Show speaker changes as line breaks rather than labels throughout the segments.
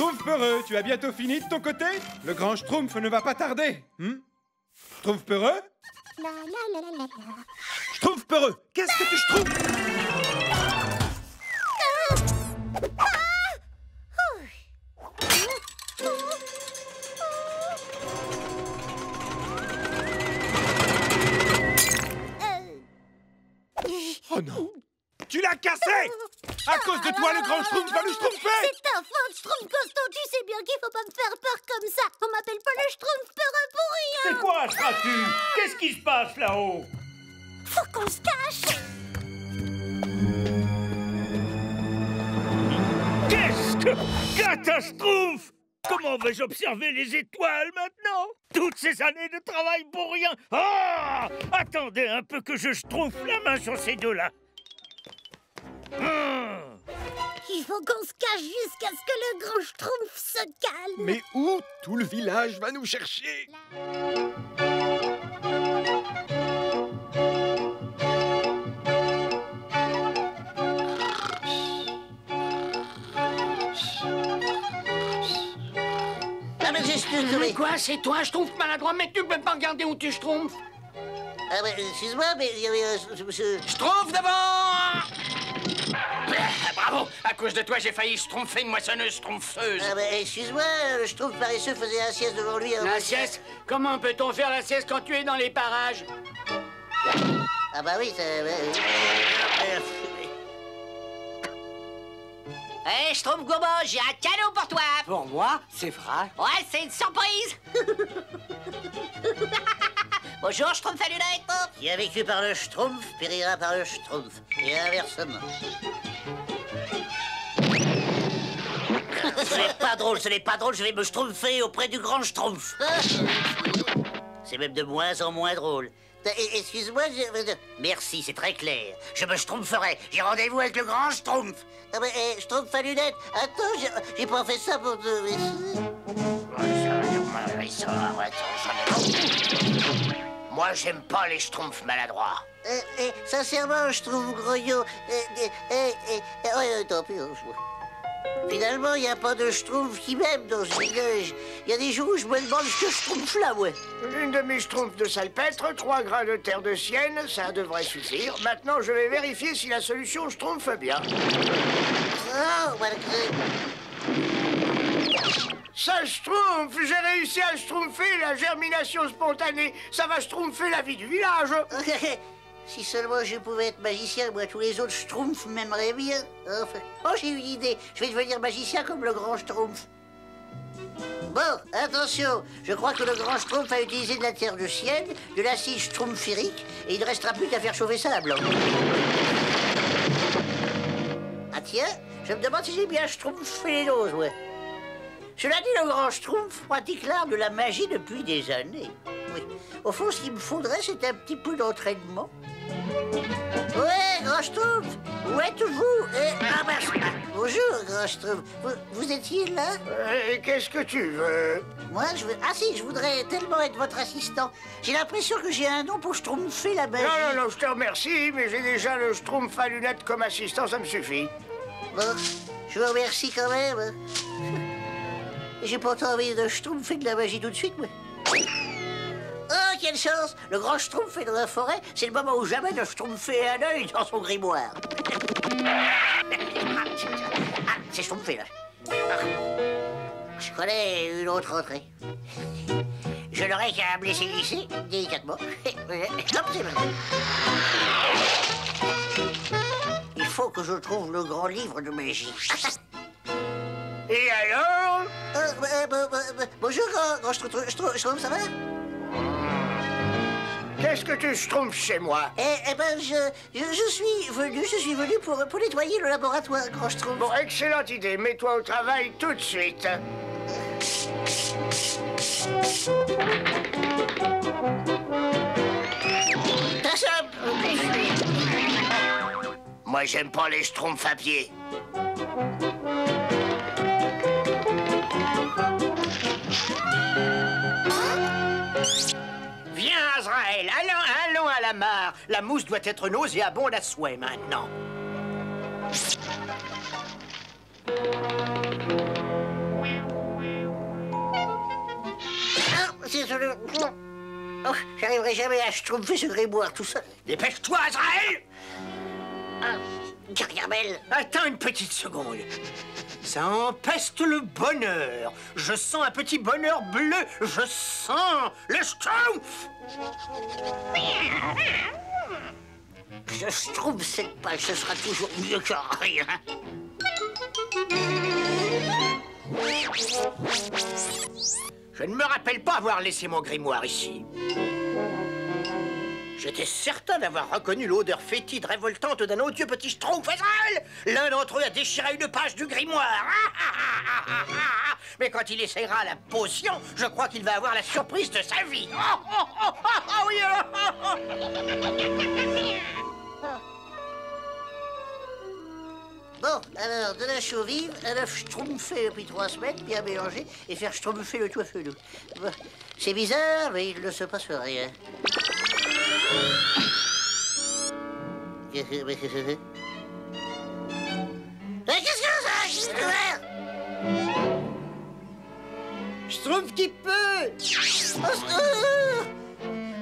Schtroumpf peureux, tu as bientôt fini de ton côté? Le grand Schtroumpf ne va pas tarder. Schtroumpf peureux? Schtroumpf peureux, qu'est-ce que tu schtroumpfes? Oh non! Tu l'as cassé! À cause de toi, le grand Schtroumpf va nous schtroumpfer!
C'est ta faute, Schtroumpf costaud. Tu sais bien qu'il faut pas me faire peur comme ça. On m'appelle pas le Schtroumpf peureux pour rien.
C'est quoi, Stratu? Qu'est-ce qui se passe là-haut?
Faut qu'on se cache.
Qu'est-ce que... Catastrophe! Comment vais-je observer les étoiles maintenant? Toutes ces années de travail pour rien! Ah! Attendez un peu que je schtroumpfe la main sur ces deux-là.
Il faut qu'on se cache jusqu'à ce que le grand Schtroumpf se calme.
Mais où? Tout le village va nous chercher.
Mais quoi, c'est toi, Schtroumpf maladroit, mais tu peux pas regarder où tu schtroumpfes?
Ah bah, excuse-moi, mais il y avait
Schtroumpf d'abord! Bravo! À cause de toi, j'ai failli schtroumpfer une moissonneuse schtroumpfeuse.
Ah bah, excuse-moi, le Schtroumpf paresseux faisait la sieste devant lui.
La sieste? Comment peut-on faire la sieste quand tu es dans les parages?
Ah bah oui, ça...
Hé, Schtroumpf gourmand, j'ai un cadeau pour toi.
Pour moi? C'est vrai?
Ouais, c'est une surprise. Bonjour, Schtroumpf à lunettes.
Qui a vécu par le Schtroumpf périra par le Schtroumpf. Et inversement. Ce n'est pas drôle, ce n'est pas drôle, je vais me schtroumpfer auprès du grand Schtroumpf. C'est même de moins en moins drôle. Excuse-moi, merci, c'est très clair. Je me schtroumpferai. J'ai rendez-vous avec le grand Schtroumpf. Ah ben, Schtroumpf à lunettes. Attends, j'ai pas fait ça pour te...
Moi, j'aime pas les schtroumpfs maladroits.
Sincèrement, je trouve grognon. Tant pis. Finalement, il n'y a pas de Schtroumpf qui m'aime dans ce village. Il y a des jours où je me demande ce que je schtroumpfe là, ouais.
Une demi-schtroumpf de salpêtre, 3 grains de terre de sienne, ça devrait suffire. Maintenant, je vais vérifier si la solution schtroumpfe bien.
Oh, voilà.
Ça schtroumpfe! J'ai réussi à schtroumpfer la germination spontanée. Ça va schtroumpfer la vie du village.
Si seulement je pouvais être magicien, moi, tous les autres Schtroumpfs m'aimeraient bien. Enfin, oh, j'ai une idée. Je vais devenir magicien comme le grand Schtroumpf. Bon, attention. Je crois que le grand Schtroumpf a utilisé de la terre de sienne, de l'acide schtroumpfirique, et il ne restera plus qu'à faire chauffer ça à blanc. Ah tiens, je me demande si j'ai bien schtroumpfé les doses, ouais. Cela dit, le grand Schtroumpf pratique l'art de la magie depuis des années. Oui. Au fond, ce qu'il me faudrait, c'est un petit peu d'entraînement. Ouais, grand Schtroumpf, où êtes-vous? Bonjour, grand Schtroumpf. Vous étiez là?
Qu'est-ce que tu veux?
Moi, je veux... Ah si, je voudrais tellement être votre assistant. J'ai l'impression que j'ai un don pour schtroumpfer la magie.
Non, je te remercie, mais j'ai déjà le Schtroumpf à lunettes comme assistant, ça me suffit.
Bon, je vous remercie quand même. J'ai pourtant envie de schtroumpfer de la magie tout de suite, moi. Oh, quelle chance! Le grand Schtroumpf est dans la forêt, c'est le moment où jamais de schtroumpfer un œil dans son grimoire. Ah, c'est schtroumpfé, là. Je connais une autre entrée. Je n'aurais qu'à me laisser glisser, délicatement. Hop, c'est bon. Il faut que je trouve le grand livre de magie.
Et alors?
Bonjour, grand Schtroumpf, ça va?
Qu'est-ce que tu schtroumpfes chez moi?
Eh ben, je suis venu pour nettoyer le laboratoire, grand Schtroumpf.
Bon, excellente idée. Mets-toi au travail tout de suite.
Moi, j'aime pas les schtroumpfs à pied.
Viens, Azraël, allons à la mare. La mousse doit être nauséabonde à souhait maintenant.
j'arriverai jamais à schtroumpfer ce grimoire tout seul.
Dépêche-toi, Azraël!
Ah, Gargamel.
Attends une petite seconde. Ça empeste le bonheur. Je sens un petit bonheur bleu. Je sens le schtroumpf.
Je schtroumpfe cette page, ce sera toujours mieux que rien.
Je ne me rappelle pas avoir laissé mon grimoire ici. J'étais certain d'avoir reconnu l'odeur fétide révoltante d'un odieux petit schtroumpf. Azraël! L'un d'entre eux a déchiré une page du grimoire. Mais quand il essaiera la potion, je crois qu'il va avoir la surprise de sa vie. Oui.
Bon, alors, de la chaux vive, un œuf schtroumpfé depuis 3 semaines, bien mélangé, et faire schtroumpfer le toit feu. Bon, c'est bizarre, mais il ne se passe rien. Qu'est-ce que c'est? Qu'est-ce que c'est?
Schtroumpf qui peut!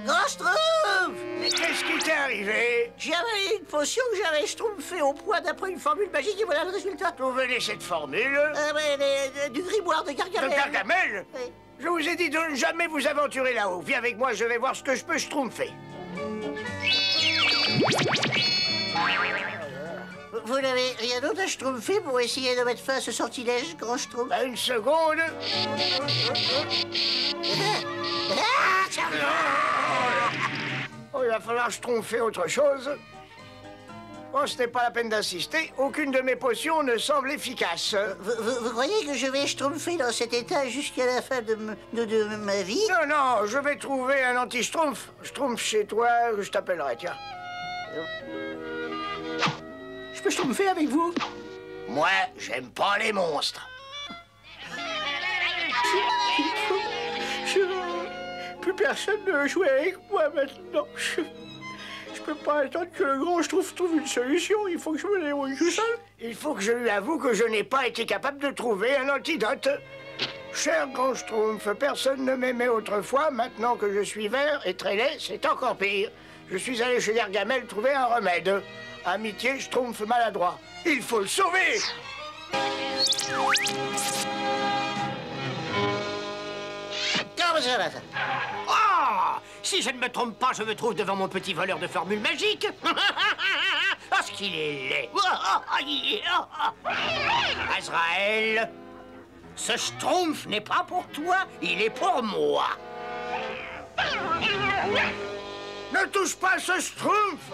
Grand Schtroumpf!
Mais qu'est-ce qui t'est arrivé?
J'ai avalé une potion que j'avais schtroumpfée au point d'après une formule magique et voilà le résultat.
D'où venait cette formule?
Du grimoire de Gargamel.
De Gargamel?
Oui.
Je vous ai dit de ne jamais vous aventurer là-haut. Viens avec moi, je vais voir ce que je peux schtroumpfer.
Vous n'avez rien d'autre à schtroumpfer pour essayer de mettre fin à ce sortilège, Grand Schtroumpf?
Une seconde. Oh, il va falloir schtroumpfer autre chose. Bon, ce n'est pas la peine d'insister. Aucune de mes potions ne semble efficace.
Vous croyez que je vais schtroumpfer dans cet état jusqu'à la fin de ma vie?
Non, je vais trouver un anti-schtroumpf. Schtroumpf chez toi, je t'appellerai, tiens.
Je peux schtroumpfer avec vous?
Moi, j'aime pas les monstres. Plus personne ne veut jouer avec moi maintenant. Je peux pas attendre que le grand Schtroumpf trouve une solution. Il faut que je me débrouille tout seul. Il faut que je lui avoue que je n'ai pas été capable de trouver un antidote. Cher grand Schtroumpf, personne ne m'aimait autrefois. Maintenant que je suis vert et très laid, c'est encore pire. Je suis allé chez Gargamel trouver un remède. Amitié, Schtroumpf maladroit. Il faut le sauver!
Comment ça va, ça?
Oh! Si je ne me trompe pas, je me trouve devant mon petit voleur de formules magiques. Parce qu'il est laid. Azraël, ce schtroumpf n'est pas pour toi, il est pour moi.
Ne touche pas ce Schtroumpf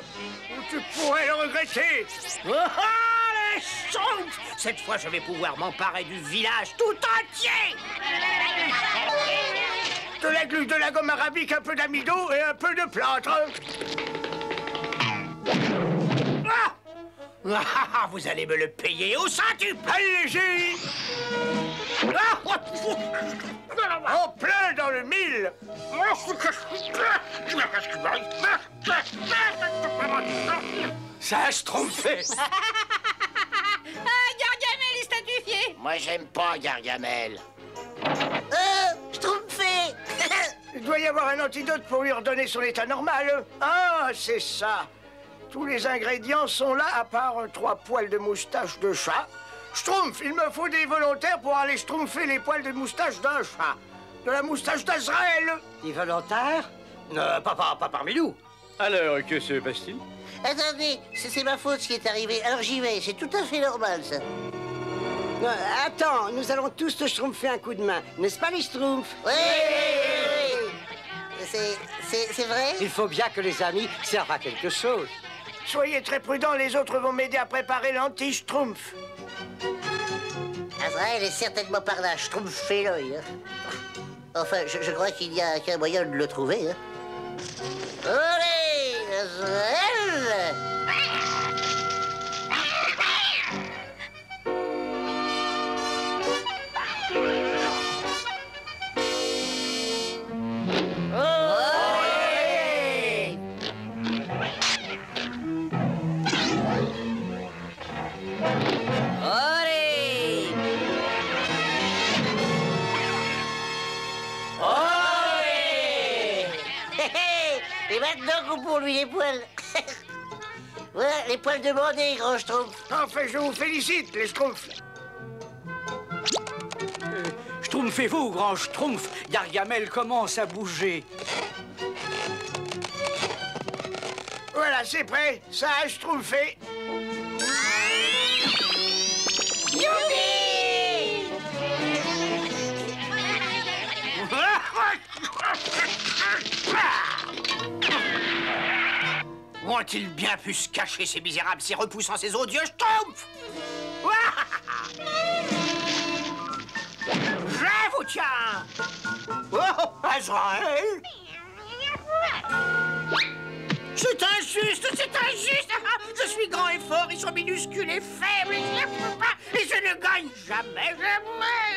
ou tu pourrais le regretter.
Les schtroumpfs! Cette fois, je vais pouvoir m'emparer du village tout entier.
De la glu, de la gomme arabique, un peu d'amido et un peu de plâtre.
Vous allez me le payer au centuple.
Allez-y! En plein dans le mille.
Ça a schtroumpfé.
Gargamel est statufié.
Moi, j'aime pas Gargamel. Schtroumpfé!
Il doit y avoir un antidote pour lui redonner son état normal. Ah, c'est ça. Tous les ingrédients sont là, à part 3 poils de moustache de chat. Schtroumpf, il me faut des volontaires pour aller schtroumpfer les poils de moustache d'un chat. De la moustache d'Azraël.
Des volontaires? Pas parmi nous.
Alors, que se passe-t-il?
Attendez, c'est ma faute ce qui est arrivé. Alors j'y vais, c'est tout à fait normal, ça.
Attends, nous allons tous te schtroumpfer un coup de main. N'est-ce pas, les schtroumpfs?
Oui. C'est vrai?
Il faut bien que les amis servent à quelque chose.
Soyez très prudents, les autres vont m'aider à préparer l'anti-schtroumpf.
Azraël est certainement par là, schtroumpfez l'œil. Enfin, je crois qu'il n'y a qu'un moyen de le trouver. Allez, Azraël! maintenant coupons-lui les poils. Voilà, les poils demandés, grand Schtroumpf.
Enfin, je vous félicite, les Schtroumpfs.
Schtroumpfez-vous, grand Schtroumpf. Gargamel commence à bouger.
Voilà, c'est prêt. Ça a Schtroumpfé.
Ont-ils bien pu se cacher, ces misérables, si repoussant ces odieux Schtroumpfs? Je vous tiens. Oh, Azraël. C'est injuste, c'est injuste. Je suis grand et fort, ils sont minuscules et faibles, et je ne gagne jamais, jamais.